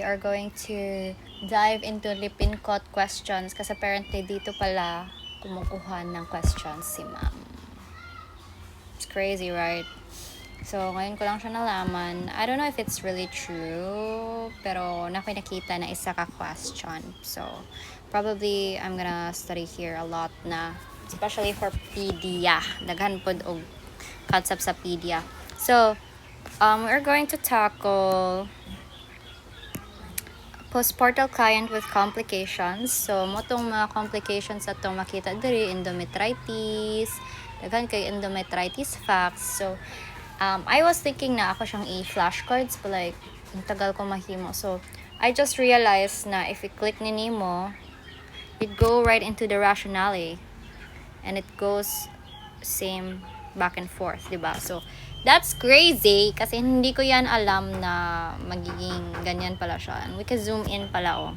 We are going to dive into Lippincot questions kasi apparently dito pala kumukuha ng questions si ma'am. It's crazy, right? So, ngayon ko lang siya nalaman. I don't know if it's really true, pero nakita na isa ka question. So, probably I'm gonna study here a lot na, especially for pedia. Daghan pod og concept sa pedia. So, we're going to tackle postpartum client with complications. So, motong mga complications atong makita diri, endometritis, daghan kay endometritis facts. So, I was thinking na ako siyang i-flashcards, but like, ang tagal ko mahimo. So, I just realized na if you click ni Nemo, it go right into the rationale. And it goes same back and forth, diba? So, that's crazy kasi hindi ko yan alam na magiging ganyan pala siya. And we can zoom in pala, oh.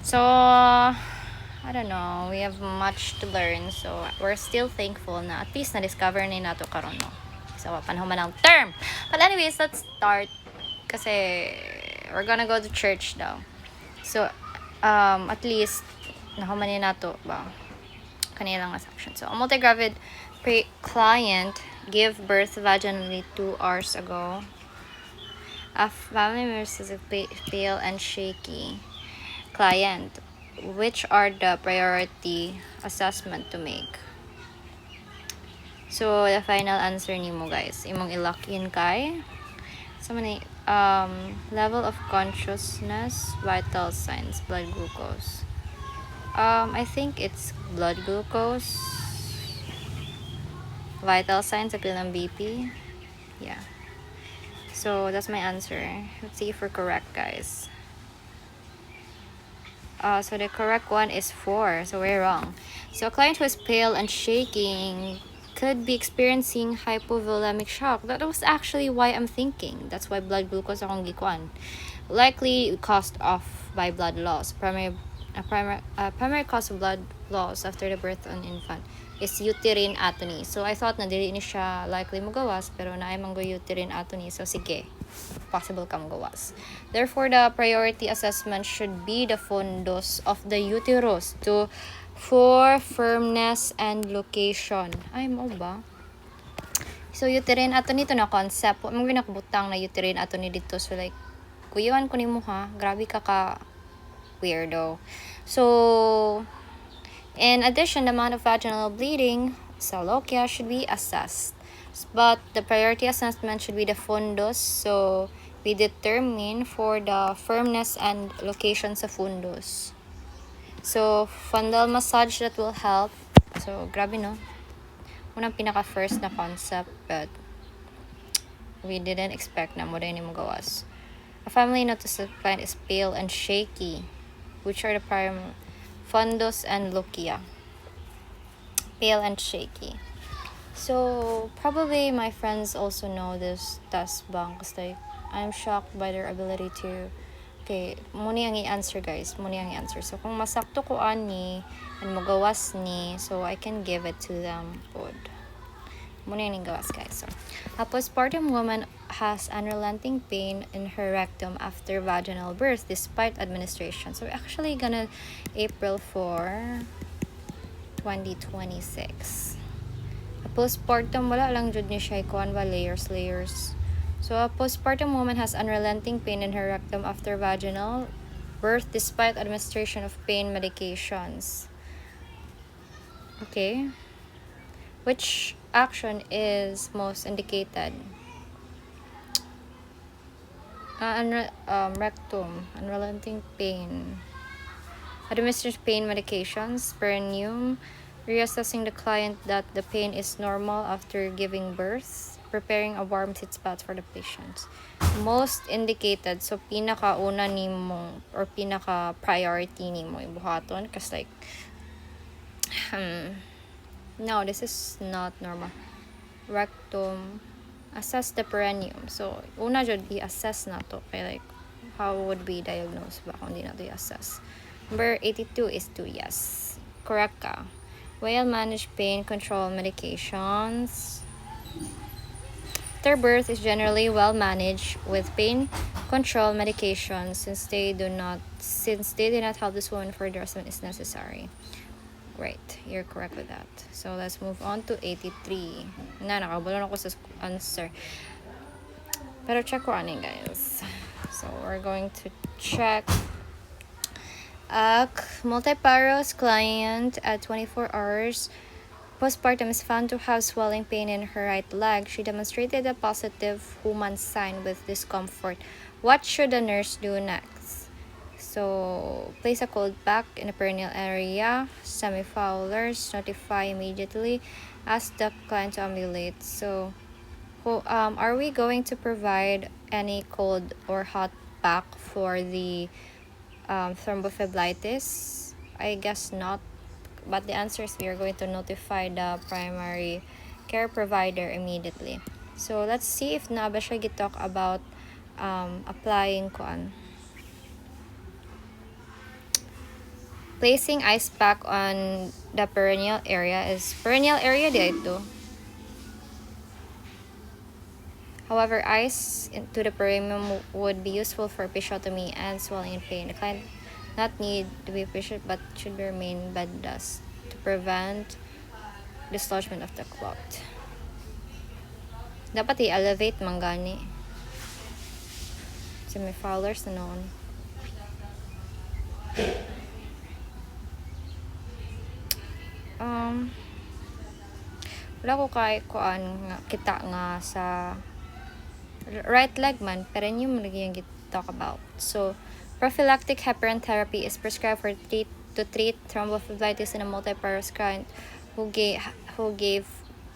So, I don't know. We have much to learn. So, we're still thankful na at least na-discover ni nato karon, no? So, panahon man ang term. But anyways, let's start. Kasi, we're gonna go to church daw. So, at least, nahumanin nato ba? Kanilang assumption. So, a multi-gravid client gave birth vaginally 2 hours ago. A family member is a pale and shaky client. Which are the priority assessment to make? So, the final answer ni mo, guys. Imong i-lock in kay. So, many, level of consciousness, vital signs, blood glucose. I think it's blood glucose. Vital signs, appeal ng BP. Yeah. So, that's my answer. Let's see if we're correct, guys. So, the correct one is 4. So, we're wrong. So, a client who is pale and shaking could be experiencing hypovolemic shock. That was actually why I'm thinking. That's why blood glucose akong gikuan. Likely caused off by blood loss. Primary cause of blood loss after the birth of an infant is uterine atony. So, I thought na dili ni siya likely magawas, pero naay manggo uterine atony. So, sige, possible ka magawas. Therefore, the priority assessment should be the fundus of the uterus for firmness and location. Ay, mo ba? So, uterine atony to na concept. Huwag mong nakabutang na uterine atony dito. So, like, kuyuan ko ni mo ha. Grabe ka weirdo. So, in addition, the amount of vaginal bleeding, lochia, should be assessed. But the priority assessment should be the fundus. So, we determine for the firmness and location sa fundus. So, fundal massage that will help. So, grabe no? Unang pinaka-first na concept, but we didn't expect na mo rin yung magawas. A family notice the client is pale and shaky, which are the primary fundus and lochia. Pale and shaky. So, probably my friends also know this test bang kasi like, I'm shocked by their ability to. Okay, muna ang i-answer, guys. Muna ang i-answer. So, kung masakto ko ani and magawas ni, so I can give it to them food. Muna yung gawas, guys. So, a postpartum woman has unrelenting pain in her rectum after vaginal birth despite administration. So, actually gonna April 4, 2026. A postpartum, wala lang jud ni siya ikuan ba layers. So, a postpartum woman has unrelenting pain in her rectum after vaginal birth despite administration of pain medications. Okay. Which action is most indicated? Rectum, unrelenting pain. Administered pain medications, perineum, reassessing the client that the pain is normal after giving birth, preparing a warm seat spot for the patient. Most indicated, so pinaka-una nimo or pinaka-priority nimo ibuhaton kasi like no, this is not normal. Rectum, assess the perineum. So, una jud i-assess na to kay like how would we diagnose ba kung di na to i-assess. Number 82 is 2, yes. Correct ka. Well-managed pain control medications. After birth is generally well managed with pain control medication since they did not help this woman for the rest is necessary. Great, you're correct with that. So let's move on to 83. Nakabalo ako sa answer. Pero check ko ano guys. So we're going to check multiparous client at 24 hours. Postpartum is found to have swelling pain in her right leg. She demonstrated a positive human sign with discomfort. What should the nurse do next? So, place a cold pack in the perineal area. Semi-foulers, notify immediately. Ask the client to ambulate. So, are we going to provide any cold or hot pack for the thrombophlebitis? I guess not. But the answer is we are going to notify the primary care provider immediately. So, let's see if na ba siya gitalk about applying kuan. Placing ice pack on the perineal area is perineal area dito. However, ice into the perineum would be useful for episiotomy and swelling and pain. The client not need to be patient but should remain bed rest to prevent dislodgement of the clot. Dapat i-elevate manggani. Semi-foulers na noon. Wala ko kay kuan nga kita nga sa right leg man perineum lagi yung talk about. So prophylactic heparin therapy is prescribed to treat thrombophlebitis in a multiparous client who gave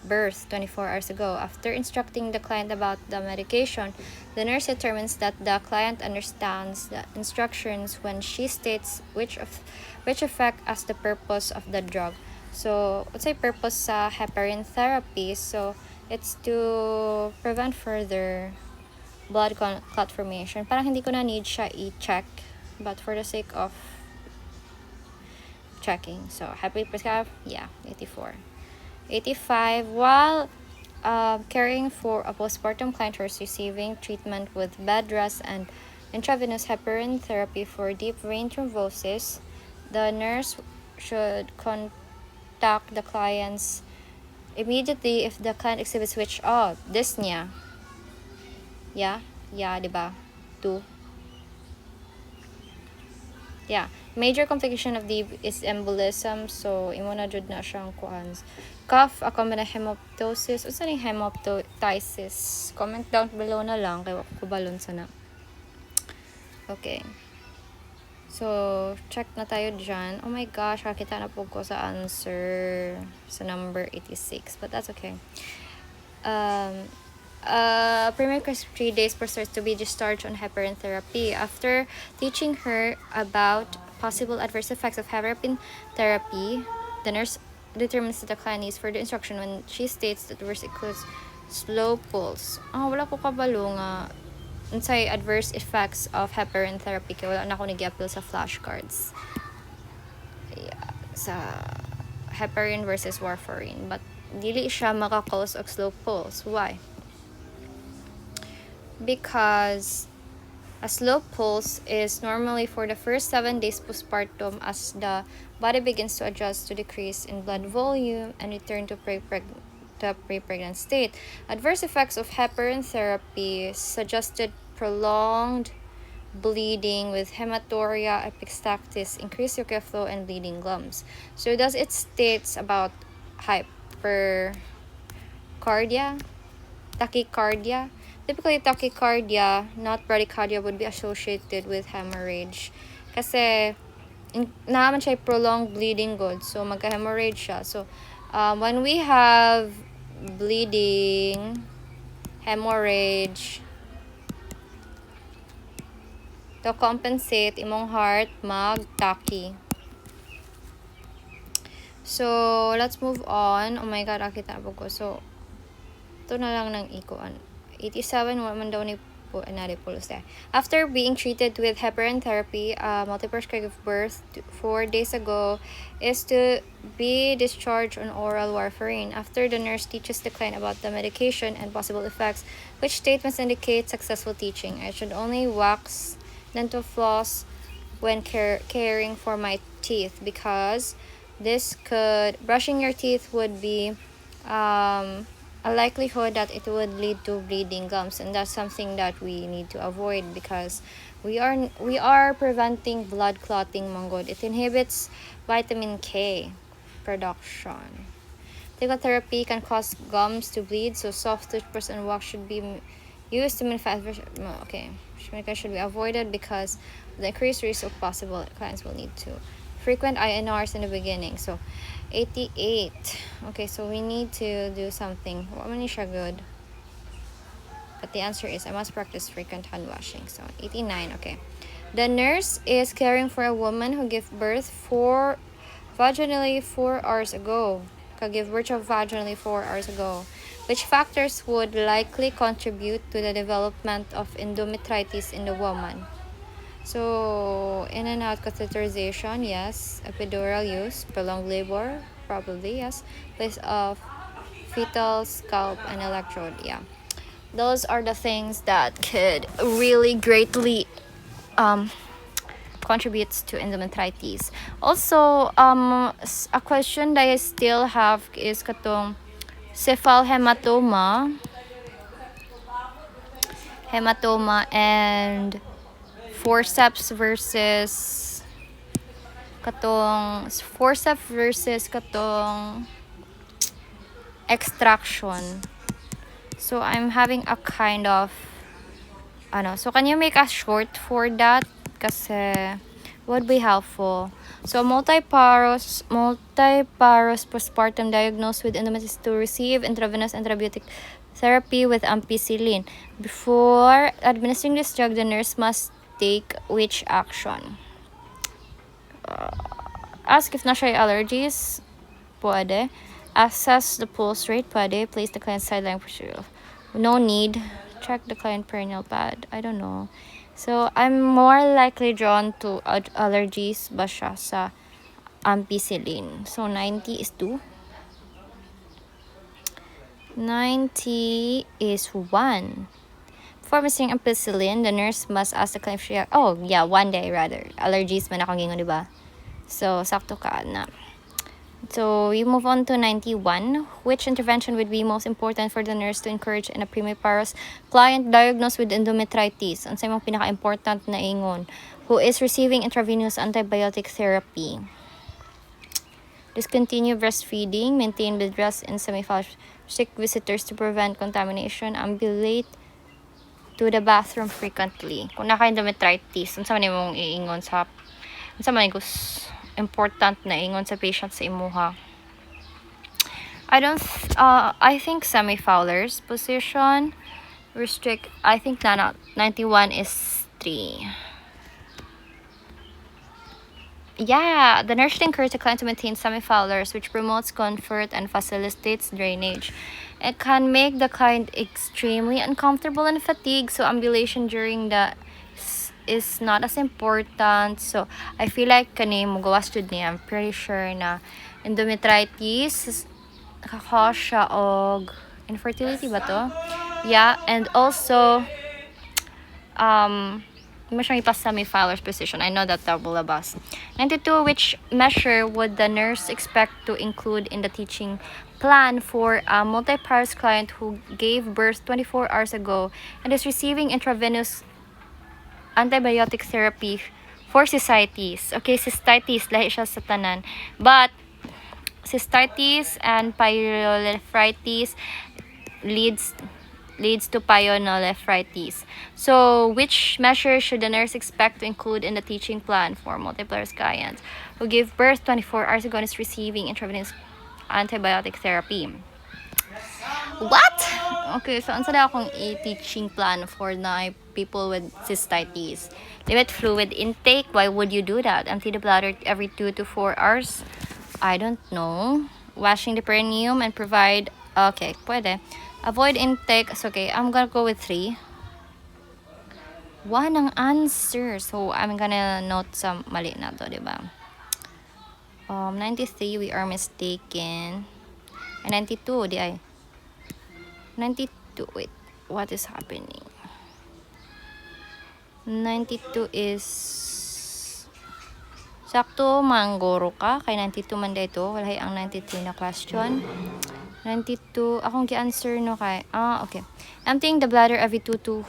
birth 24 hours ago. After instructing the client about the medication, the nurse determines that the client understands the instructions when she states which effect as the purpose of the drug. So, what's the purpose sa heparin therapy? So, it's to prevent further blood clot formation. Parang hindi ko na need siya i-check, but for the sake of checking. So, happy prescribe? Yeah, 84. 85. While caring for a postpartum client who is receiving treatment with bed rest and intravenous heparin therapy for deep vein thrombosis, the nurse should contact the clients immediately if the client exhibits dyspnea. Yeah, diba? 2. Yeah, major complication of the is embolism, so imo na jud na siyang kuans. Cough accompanied hemoptysis. Unsa ni hemoptysis? Comment down below na lang kay ko balon sana. Okay. So, check na tayo dyan. Oh my gosh, kakita na po ko sa answer sa number 86. But that's okay. Premier request 3 days for starts to be discharged on heparin therapy. After teaching her about possible adverse effects of heparin therapy, the nurse determines the client needs further instruction when she states that adverse includes slow pulse. Wala ko kabalo nga unsay adverse effects of heparin therapy kay wala na ako nag-appeal sa flashcards. Yeah, sa heparin versus warfarin, but dili siya maka-cause og slow pulse. Why? Because a slow pulse is normally for the first 7 days postpartum as the body begins to adjust to decrease in blood volume and return to pre-pregnant state. Adverse effects of heparin therapy suggested prolonged bleeding with hematuria, epistaxis, increased urine flow, and bleeding gums. So thus it states about tachycardia. Typically, tachycardia, not bradycardia, would be associated with hemorrhage. Kasi, naman siya prolonged bleeding good. So, magka-hemorrhage siya. So, when we have bleeding, hemorrhage, to compensate, imong heart mag-tachy. So, let's move on. Oh my God, akita po ko. So, ito na lang ng ikuan. 87, wala man daw ni After being treated with heparin therapy, multiple gave birth 4 days ago, is to be discharged on oral warfarin. After the nurse teaches the client about the medication and possible effects, which statements indicate successful teaching. I should only wax dental floss when caring for my teeth, because this could brushing your teeth would be a likelihood that it would lead to bleeding gums, and that's something that we need to avoid, because we are preventing blood clotting manggod. It inhibits vitamin K production. Therapy can cause gums to bleed, so soft toothbrush and wax should be used to manufacture. Okay, should be avoided because of the increased risk of possible clients will need to frequent INRs in the beginning. So 88. Okay, so we need to do something. What many siya good? But the answer is I must practice frequent hand washing. So 89. Okay. The nurse is caring for a woman who gave birth vaginally 4 hours ago. Gave birth vaginally 4 hours ago. Which factors would likely contribute to the development of endometritis in the woman? So, in and out catheterization, yes. Epidural use, prolonged labor, probably, yes. Place of fetal scalp and electrode, yeah. Those are the things that could really greatly contributes to endometritis. Also, a question that I still have is katong cephal hematoma and forceps versus katong extraction. So I'm having a kind of so can you make a short for that kasi would be helpful. So multiparous postpartum diagnosed with endometritis to receive intravenous antibiotic therapy with ampicillin. Before administering this drug, the nurse must take which action? Ask if na siya allergies. Pwede. Assess the pulse rate. Pwede. Place the client's sideline procedure. No need. Check the client perineal pad. I don't know. So, I'm more likely drawn to allergies ba siya sa ampicillin. So, 90 is 2. 90 is 1. Before missing ampicillin, the nurse must ask the client if she 1 day rather. Allergies man akong gingon, diba? So, sakto ka na. So, we move on to 91. Which intervention would be most important for the nurse to encourage in a primiparous client diagnosed with endometritis? Ang sa imong pinaka-important na ingon, who is receiving intravenous antibiotic therapy. Discontinue breastfeeding, maintain bed rest and semi-flush, restrict visitors to prevent contamination, ambulate to the bathroom frequently. Kung naka-endometritis, ang sa man imong iingon sa ang sa man important na ingon sa patient sa imuha. I think semi-Fowler's position restrict. I think 91 is 3. Yeah, the nurse should encourage the client to maintain semi-Fowler's, which promotes comfort and facilitates drainage. It can make the client extremely uncomfortable and fatigued, so ambulation during the is not as important. So, I feel like kani mo gawas jud niya. I'm pretty sure na endometritis nakakause siya og infertility ba to? Yeah, and also mo siyang ipas sa Fowler's position. I know that double labas. 92, which measure would the nurse expect to include in the teaching plan for a multiparous client who gave birth 24 hours ago and is receiving intravenous antibiotic therapy for cystitis. Okay, cystitis, lahi siya sa tanan. But, cystitis and pyelonephritis leads to pyelonephritis. So, which measure should the nurse expect to include in the teaching plan for multiparous clients who gave birth 24 hours ago and is receiving intravenous antibiotic therapy? What? Okay, so answer akong teaching plan for na people with cystitis. Limit fluid intake. Why would you do that? Empty the bladder every 2 to 4 hours. I don't know. Washing the perineum and provide. Okay, pwede. Avoid intake. It's okay. I'm gonna go with 3. One ang answer. So, I'm gonna note sa mali na to, diba? 93, we are mistaken. 92, di ay. 92, wait. What is happening? 92 is... Sakto, manggoro ka. Kay 92 man dito. Wala ang 93 na question. 92, akong gi-answer no kay... okay. Emptying the bladder every 2 to...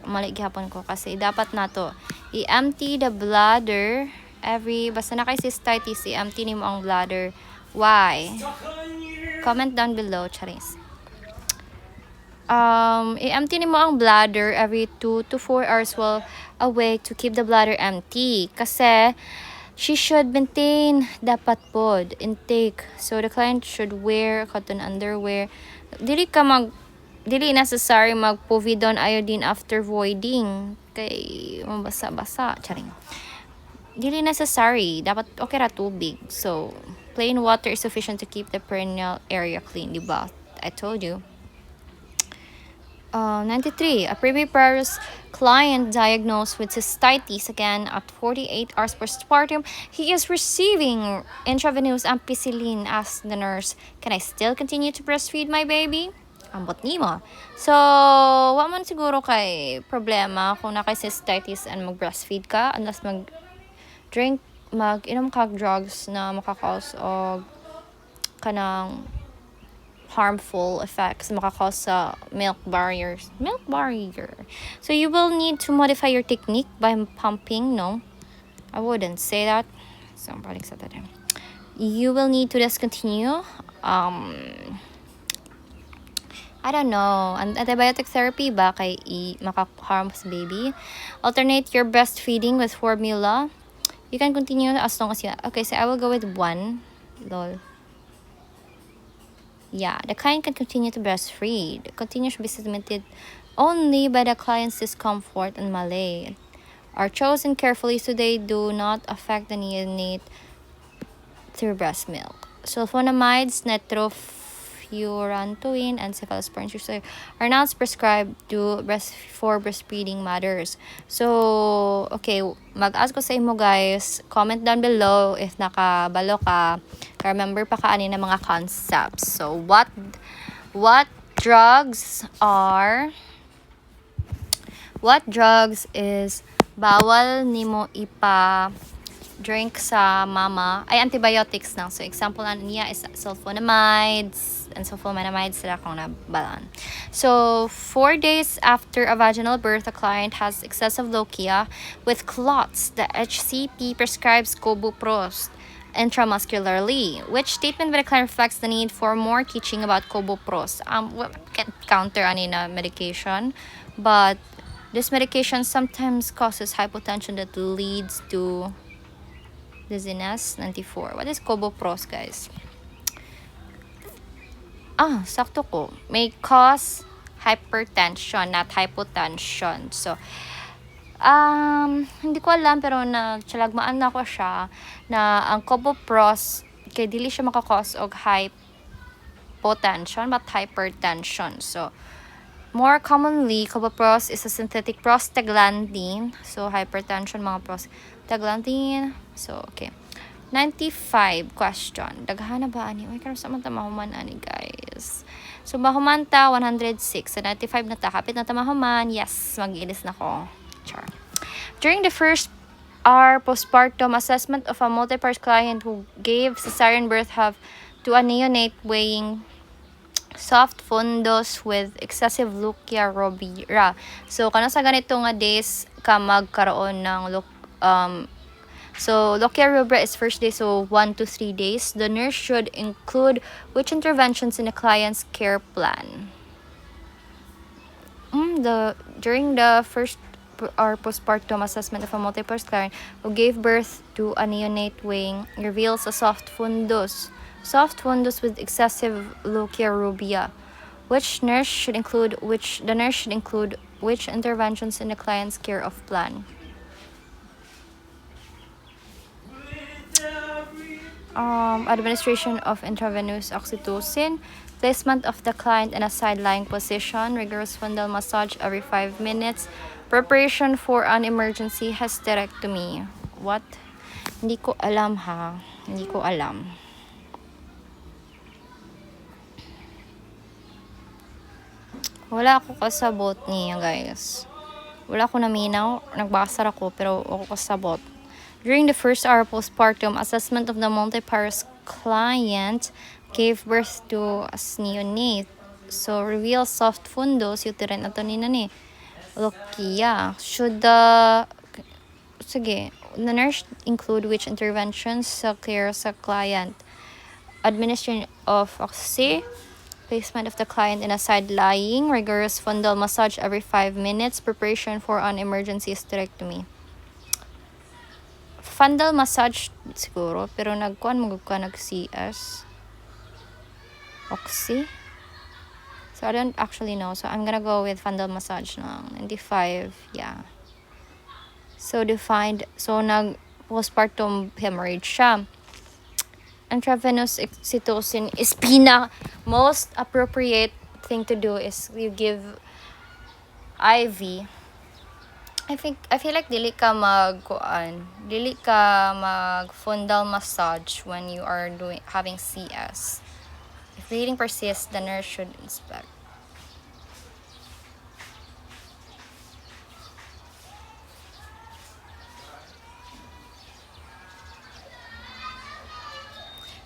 Mali gihapon ko kasi dapat na to. I-empty the bladder every... Basta na kay cystitis, i-empty ni mo ang bladder. Why? Comment down below, charis. I-empty ni mo ang bladder every 2 to 4 hours while awake to keep the bladder empty. Kasi... She should maintain dapat pod intake. So the client should wear cotton underwear. Dili necessary mag povidone iodine after voiding kay mabasa-basa charing. Dili necessary, dapat okay ra tubig. So plain water is sufficient to keep the perineal area clean, diba? I told you. 93. A previous client diagnosed with cystitis again at 48 hours postpartum. He is receiving intravenous ampicillin. Asked the nurse, "Can I still continue to breastfeed my baby?" Ambot nimo. So, wa man siguro kay problema kung na kay cystitis and mag-breastfeed ka unless mag-inom ka drugs na makakause og kanang harmful effects makakause sa milk barrier. So you will need to modify your technique by pumping. No, I wouldn't say that. So balik sa tayo. You will need to discontinue I don't know, antibiotic therapy ba kay maka-harm sa baby. Alternate your breastfeeding with formula. You can continue as long as you... Okay, so I will go with 1. Lol. Yeah, the client can continue to breastfeed. Continue should be submitted only by the client's discomfort and malaise. Are chosen carefully so they do not affect the neonate through breast milk. Sulfonamides, nitrofurantoin, and cephalosporin are not prescribed for breastfeeding mothers. So, okay, mag-ask ko sa imo guys, comment down below if nakabalo ka. Remember pa kaani na mga concepts. So, what drugs is bawal nimo drink sa mama ay antibiotics lang. So, example niya is sulfonamides and sulfonamides sila kung nabalan. So, 4 days after a vaginal birth, a client has excessive lochia with clots. The HCP prescribes Cobuprost intramuscularly. Which statement by the client reflects the need for more teaching about Cobuprost? We can't counter any medication, but this medication sometimes causes hypotension that leads to dizziness. 94. What is Cobuprost, guys? Sakto ko. May cause hypertension, not hypotension. So, hindi ko alam pero chalagmaan na ko siya na ang Cobuprost kay dili siya makakause og hypotension but hypertension. So more commonly Cobuprost is a synthetic prostaglandin. So hypertension mga prostaglandin. So okay. 95 question. Daghan na ba ani? Uy, karon sa man ta mahuman ani guys. So mahuman ta 106. Sa 95 na ta kapit na ta mahuman. Yes, mag-ilis na ko. Char. During the first hour postpartum assessment of a multi-part client who gave cesarean birth to a neonate weighing soft fundus with excessive lochia rubra. So kana sa ganito nga days ka magkaroon ng so lochia rubra is first day, so 1 to 3 days. The nurse should include which interventions in the client's care plan? During the first or postpartum assessment of a multi-part client who gave birth to a neonate weighing reveals a soft fundus with excessive lochia rubra. The nurse should include which interventions in the client's care of plan? Administration of intravenous oxytocin, placement of the client in a side-lying position, rigorous fundal massage every 5 minutes, Preparation for an emergency hysterectomy. What? Hindi ko alam ha. Hindi ko alam. Wala ako kasabot niya, guys. Wala ako naminaw. Nagbasa ako, pero ako kasabot. During the first hour postpartum, assessment of the multiparous client gave birth to a neonate. So, reveal soft fundos, uterine atony na ni. Lokia. Should the nurse include which interventions sa care sa client? Administration of oxy, placement of the client in a side lying, rigorous fundal massage every 5 minutes, preparation for an emergency hysterectomy. Fundal massage siguro, pero nag-CS. Oxy. So I don't actually know. So I'm gonna go with fundal massage ng 95. Yeah. So defined. So postpartum hemorrhage siya. Intravenous oxytocin is most appropriate thing to do is you give IV. I feel like dili ka mag fundal massage when you are having CS. If bleeding persists, the nurse should inspect.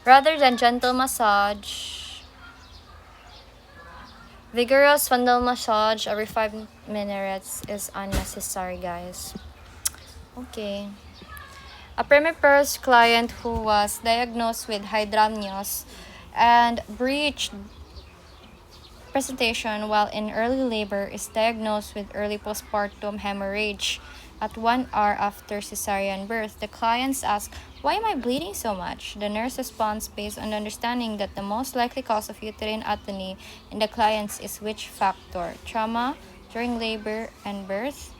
Rather than gentle massage, vigorous fundal massage every 5 minutes is unnecessary, guys. Okay. A primiparous client who was diagnosed with hydramnios and breached presentation while in early labor is diagnosed with early postpartum hemorrhage at 1 hour after cesarean birth. The clients ask, "Why am I bleeding so much?" The nurse responds based on the understanding that the most likely cause of uterine atony in the clients is which factor? Trauma during labor and birth?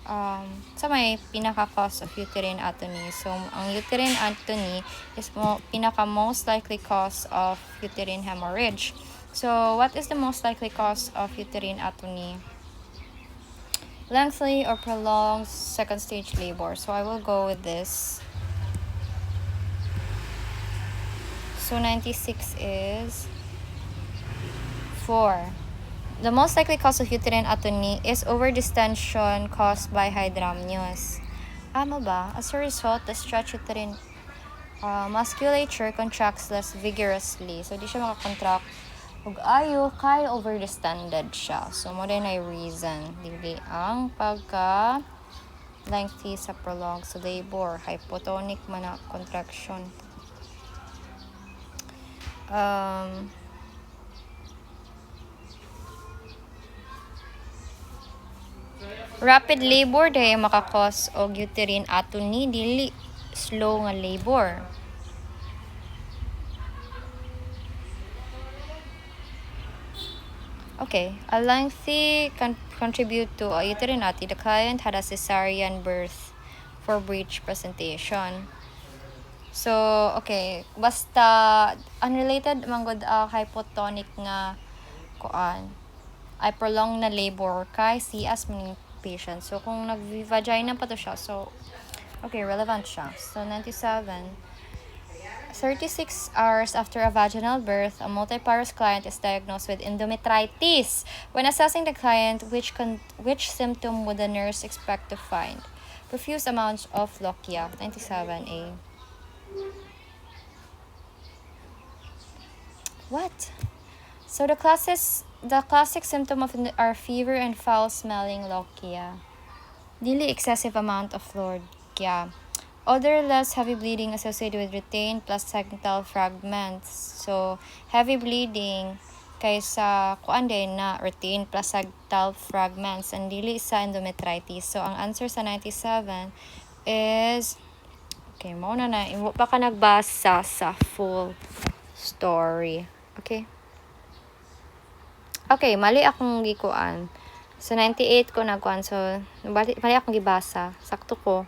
Sa may pinaka-cause of uterine atony. So, ang uterine atony is pinaka-most likely cause of uterine hemorrhage. So, what is the most likely cause of uterine atony? Lengthy or prolonged second stage labor. So, I will go with this. So, 96 is 4. The most likely cause of uterine atony is overdistension caused by hydramnios. Ano ba? As a result, the stretched uterine musculature contracts less vigorously. So, di siya makakontract. Ug ayo kay overdistended siya. So, mo din ay reason. Dili ang pagka lengthy sa prolonged sa labor. Hypotonic man na contraction. Rapid labor dahil makakos og uterine atony, dili slow nga labor. Okay, a lengthy contribute to a uterine atony. The client had a cesarean birth for breech presentation. So, okay, basta unrelated manggod hypotonic nga kuan ay prolonged na labor kay CS maning patient. So, kung nag-vagina pa to siya, so, okay, relevant siya. So, 97. 36 hours after a vaginal birth, a multiparous client is diagnosed with endometritis. When assessing the client, which symptom would the nurse expect to find? Profuse amounts of lochia. 97A. What? So, the classic symptom of are fever and foul-smelling lochia. Dili excessive amount of lochia. Other less heavy bleeding associated with retained placental fragments. So, heavy bleeding kaysa kuan din na retained placental fragments and dili sa endometritis. So, ang answer sa 97 is okay, mauna na. Baka nagbasa sa full story. Okay? Okay, mali akong gikuan. So, 98 ko nagkuan. So, mali akong gibasa. Sakto ko.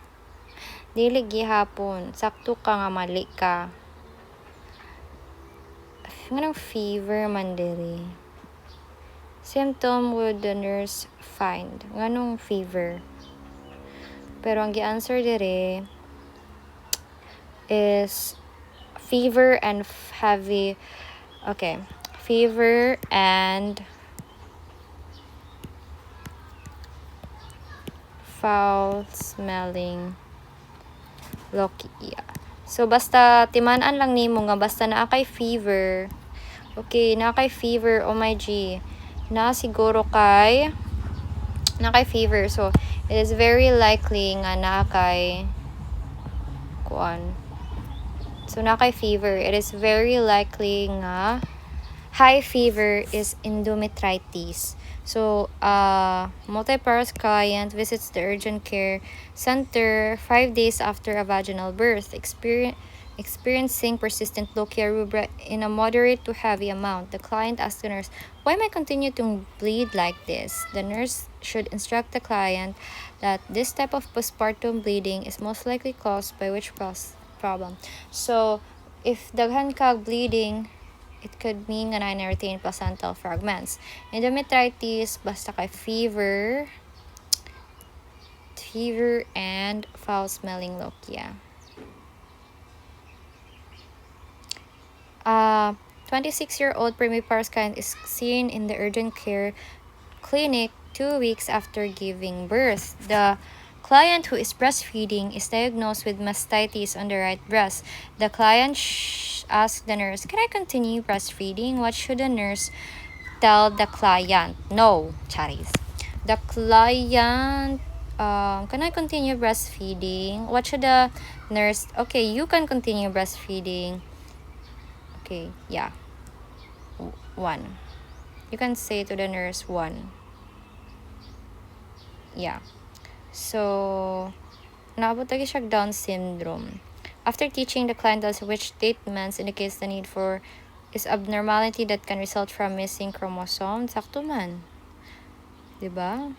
Dili gihapon. Sakto ka nga mali ka. Nganong fever man diri. symptom would the nurse find? Nganong fever? Pero ang gi-answer dire is fever and heavy. Okay. Fever and foul smelling lochia. So basta timan-an lang nimo nga basta naa kay fever. Okay, naa kay fever, oh my G. Na siguro kay fever. So it is very likely nga naa kay kuan. So naa kay fever, it is very likely nga high fever is endometritis. So, multi-pars client visits the urgent care center 5 days after a vaginal birth, experiencing persistent lochia rubra in a moderate to heavy amount. The client asks the nurse, "Why am I continue to bleed like this?" The nurse should instruct the client that this type of postpartum bleeding is most likely caused by which problem. So, if daghan kag bleeding, it could mean nga na retained placental fragments. Endometritis, basta kay fever and foul-smelling lochia. 26-year-old primiparous client is seen in the urgent care clinic 2 weeks after giving birth. The client who is breastfeeding is diagnosed with mastitis on the right breast. The client asked the nurse, "Can I continue breastfeeding?" What should the nurse tell the client? No, charis. The client, "Can I continue breastfeeding?" What should the nurse? Okay, you can continue breastfeeding. Okay, yeah. 1. You can say to the nurse 1. Yeah. So, naabot lagi siya Down syndrome. After teaching the client which statements indicates the need for is abnormality that can result from missing chromosome, sakto man. Diba?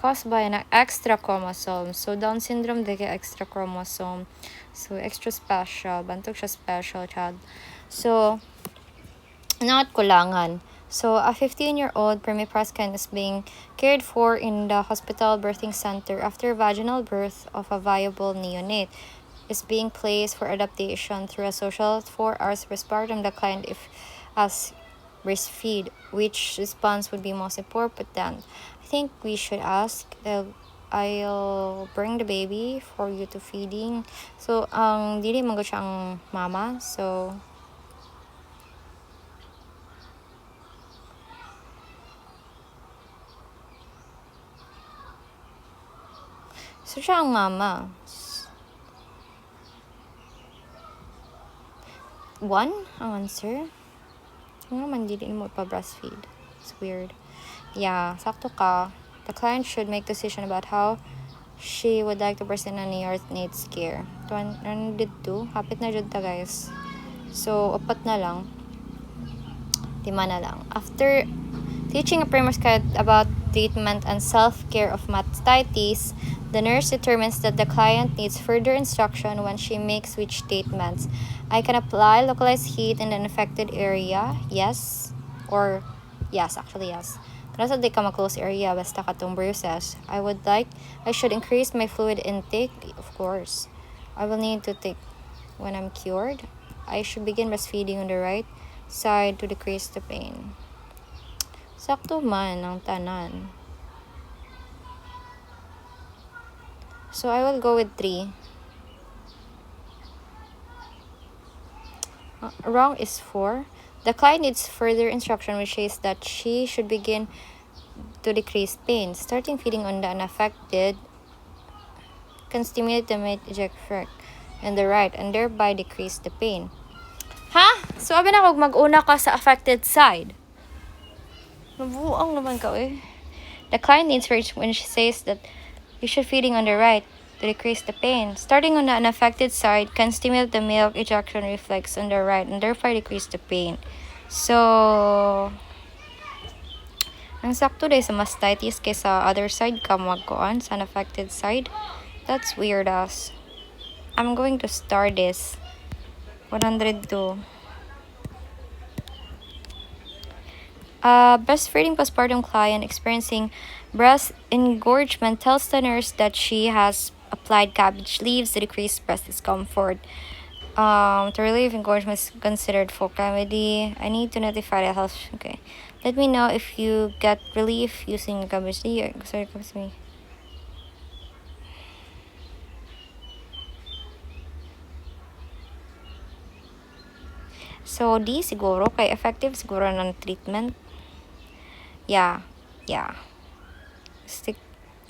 Caused by an extra chromosome. So, Down syndrome, deke extra chromosome. So, extra special. Bantog siya special child. So, not kulangan. So, a 15-year-old primiparous client is being cared for in the hospital birthing center after vaginal birth of a viable neonate. Is being placed for adaptation through a social 4 hours postpartum. The client, if asked breastfeed, which response would be most important? I think we should ask. I'll bring the baby for you to feeding. So, dili man gud siya ang mama. So, siya ang mama. 1 ang answer. Nga man dili mo pa breastfeed. It's weird. Yeah, sakto ka. The client should make decision about how she would like to present a neonate's care. 202. Hapit na jud ta, guys. So, 4 na lang. 5 na lang. After teaching a primary client about treatment and self-care of mastitis, the nurse determines that the client needs further instruction when she makes which statements. I can apply localized heat in an affected area. Yes. Or, yes, actually yes. Nasa di ka ma-close area, basta katong bruises. I should increase my fluid intake. Of course. I will need to take when I'm cured. I should begin breastfeeding on the right side to decrease the pain. Sakto man ang tanan. So, I will go with 3. Wrong is 4. The client needs further instruction which says that she should begin to decrease pain. Starting feeding on the unaffected can stimulate the mate eject in the right and thereby decrease the pain. Ha? So, abi na kog mag-una ka sa affected side. Nabuang naman ka eh. The client needs reach when she says that you should feeding on the right to decrease the pain. Starting on the unaffected side can stimulate the milk ejection reflex on the right and therefore decrease the pain. So, ang sakto day sa mastitis kaysa other side ka magkuan sa unaffected side. That's weird as. I'm going to start this. 102. Breastfeeding postpartum client experiencing breast engorgement tells the nurse that she has applied cabbage leaves to decrease breast discomfort. To relieve engorgement is considered full remedy. I need to notify the health. Okay, let me know if you get relief using cabbage leaf. Sorry, excuse me. So, di siguro kay effective siguro ng treatment. Yeah, yeah. Stick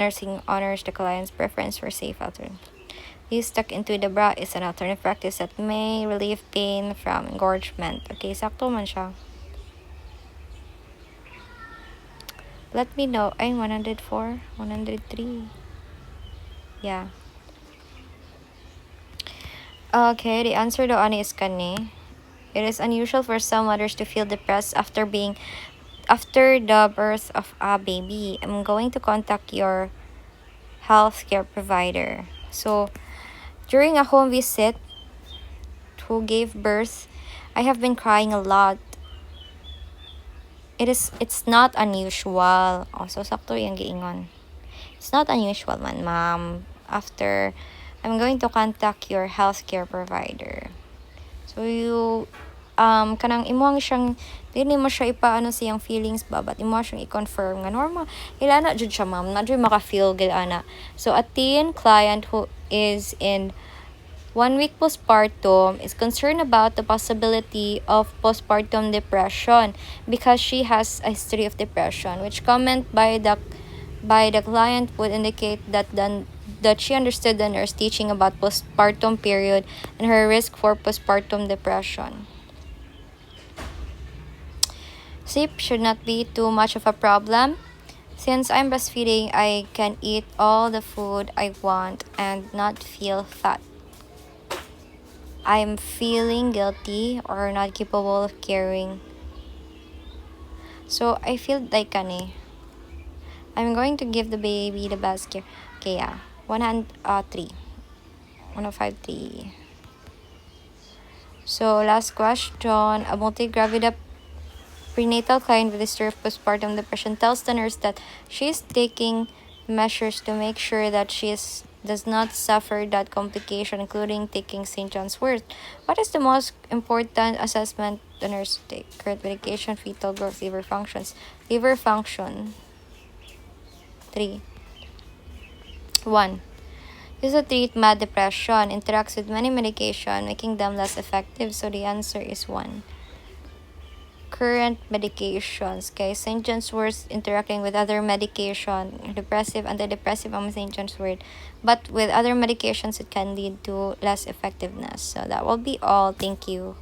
nursing honors the client's preference for safe alternative. Use stuck into the bra is an alternative practice that may relieve pain from engorgement. Okay, sakto man siya. Let me know. Ay, 104, 103. Yeah. Okay, the answer to ani is kani. It is unusual for some mothers to feel depressed after the birth of a baby. I'm going to contact your healthcare provider. So, during a home visit who gave birth, I have been crying a lot. It's not unusual. Also, sakto yung giingon. It's not unusual man, ma'am. After, I'm going to contact your healthcare provider. So, kanang imuhang siyang, dili mo siya ipaano siyang feelings ba, but imo siyang i-confirm nga normal. Ilana jud siya, ma'am. Na jud maka-feel gid ana. So, a teen client who is in 1 week postpartum is concerned about the possibility of postpartum depression because she has a history of depression, which comment by the client would indicate that she understood the nurse teaching about postpartum period and her risk for postpartum depression. Sleep should not be too much of a problem. Since I'm breastfeeding, I can eat all the food I want and not feel fat. I'm feeling guilty or not capable of caring. So I feel like kani. I'm going to give the baby the best care. Okay, yeah. 103. 153. So last question. A multi-gravida prenatal client with a history of postpartum depression tells the nurse that she is taking measures to make sure that does not suffer that complication, including taking St. John's wort. What is the most important assessment the nurse take? Current medication, fetal growth, liver functions. Liver function. 3. 1. Use to treat mad depression. Interacts with many medication, making them less effective. So the answer is 1. Current medications. Okay, St. John's wort interacting with other medication, depressive, antidepressive, and St. John's wort. But with other medications, it can lead to less effectiveness. So that will be all. Thank you.